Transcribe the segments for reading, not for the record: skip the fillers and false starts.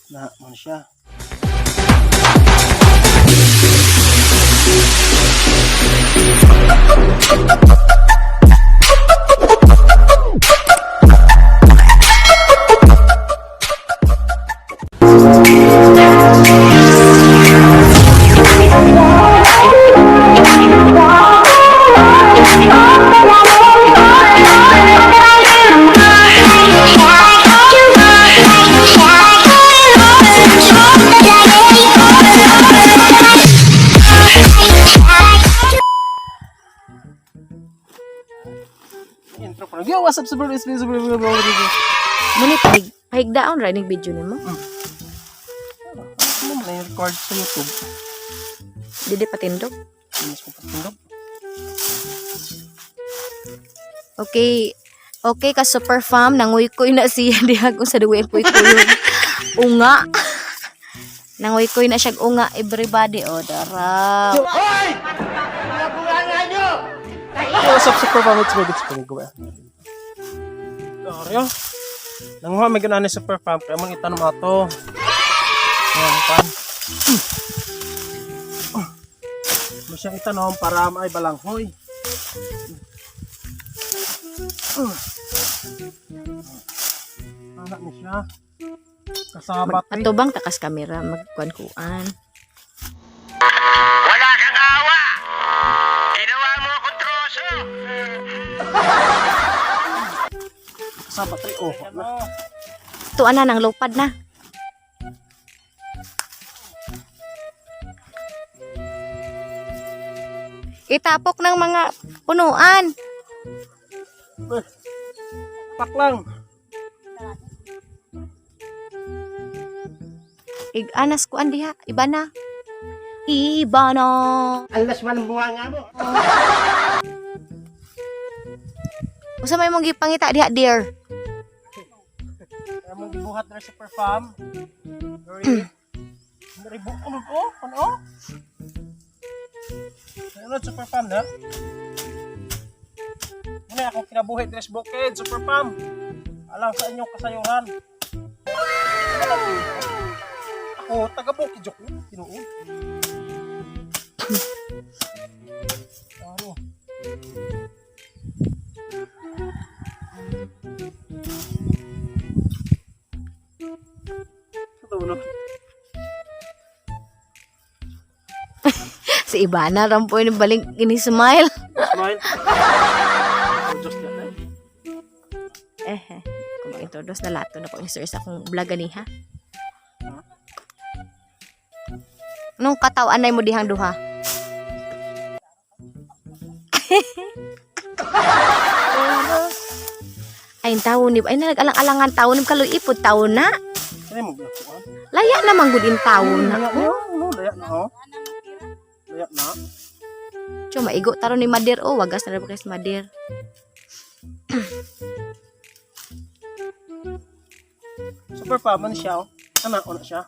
Na man siya. Intro pa. Yo, what's up, super please. Munit pahigdaon ra ning video nimo. Ano mo na record sa YouTube? Dili patindog. Mas ko patindog. Okay. Okay ka super fam nanguy-kuy na siya diha kung sa duwe kuy unga. Nanguy-kuy na siya unga everybody dara. Hoy! Yo, what's up, super fam? It's me, go. Sorry, nanguha may ganaan ni super fam. Kaya mong itanong ato. Ayan, pan. Mo siyang itanong para may balanghoy. Anak ni siya. Kasabat ni. Atubang takas kamera magkuan-kuan. Wala kang awa! Ginawa mo ako troso! Kasabat ni. Oh, Tuan na nang lupad na. Itapok ng mga punuan. pak lang. Anas ko diha, iba na. Iba na. Alas man ang bunga nga mo. Usa may mong gipangita diha, dear. Kaya mong gibuhat na super fam. Dari buko ko. Ano? Ano super fam na? Muna akong kinabuhi dress bukid, super fam. Alang sa inyong kasayuran. Ako, taga bukid joke yun. Tinuod. Ano? Ito na. Si Ibana rampo ni baling ini smile. Smile. Just yan Kung introduce na lato na pag-search akong vlog ganiha. Nung katawan ay mo dihang duha. Ay tawo ni ay nag-alang-alangan tawo ni kaloy ipod tawo na. Ano mo ginakuan? Laya naman gud in tawo na. Layak na oh. Layak na. Cho maigo taron ni Madir wagas na ba kay si Madir. Super fam man siya oh. Anaon na siya.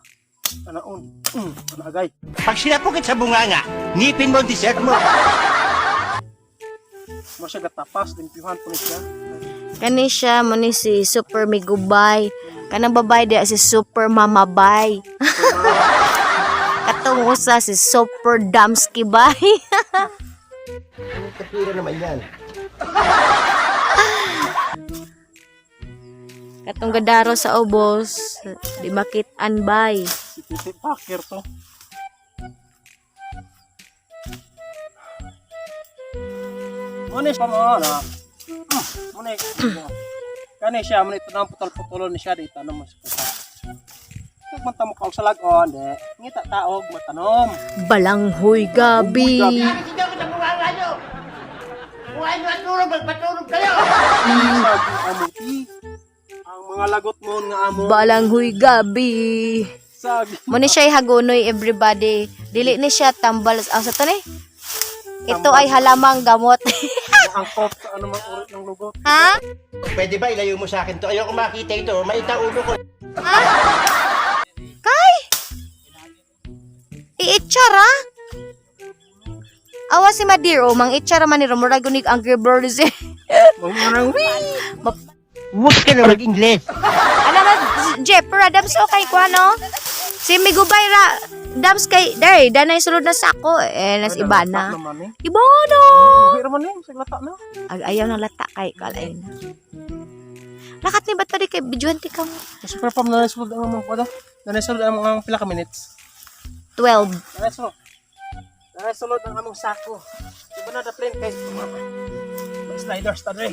Anaon. Anagay. Pag sinapukit sa bunga nga, ngipin mo ang dessert mo. Mo siya gatapas, limpyuhan po ni siya. Kani siya mo ni si Super Migubay. Kanang babae dia si Super Mamabay. Katong usa si Super Damski Bay. Ano kapira naman yan? Katong gadaro sa ubos, di makitaan bay. Si Titi Packer to. Muna siya mo na. Muna kani siya, muna ito na putol-putulon ni siya. Di tanong mo sa pusa. Magmanta mo ka sa lagon, di. Ngita taog, matanom. Balanghoy gabi. Nakikita ko sa bunga nga nyo! Bunga nyo at turog, magpaturog kayo! Sabi amuti. Ang mga lagot mo nga amo. Balanghoy gabi. Sabi. Mo ni siya hagunoy everybody. Dili ni siya tambal sa to ni. Ito ay halamang gamot. Angkop sa ano mang urit ng lugot. Ha? Pwede ba ilayo mo sa akin to? Ayoko makita ito, maita ulo ko. Ha? Kay? Iitsara? Awa si Madir mang itsara man ni Romura gunig Angry Birds. Mga nang Huwag ka na mag-Ingles! Alam na si Jeff, para dams okay ko ano? Si Migubay ra, dams kay, dari, danay sulod na sako, nas iba na. Iba na. Uwi naman eh, saglata na. Ayaw ng lata kay, kalay na. Lakat ni ba't pa di kay, bidyuhan ti ka mo. Super Pam, nanasulod ang mga kwada. Nanasulod ang mga pila ka minutes. 12. Nanasulod. Nanasulod ang among sako. Diba na the plane kay sliders ta dre.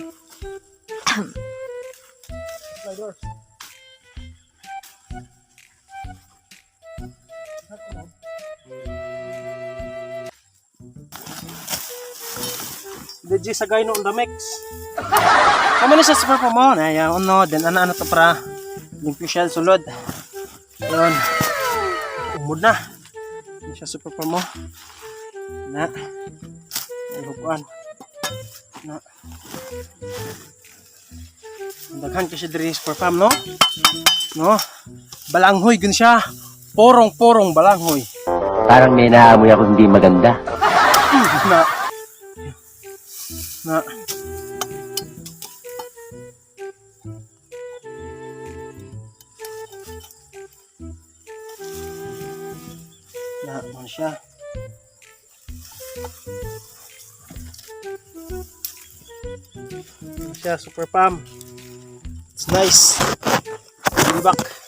Sliders. DJ sagay no on the mix. Kamo ni sa super po mo na yan no then ano to para limpyo siya sulod. Yon. Umod na. Ini siya super po mo. Na. Ay hukuan. Na. Daghan kasi diri super farm no. No. Balanghoy gun siya. Porong-porong balanghoy. Parang may naamoy ako hindi maganda. Na. Na. Na, ano siya? Ano siya, super palm. It's nice. Back.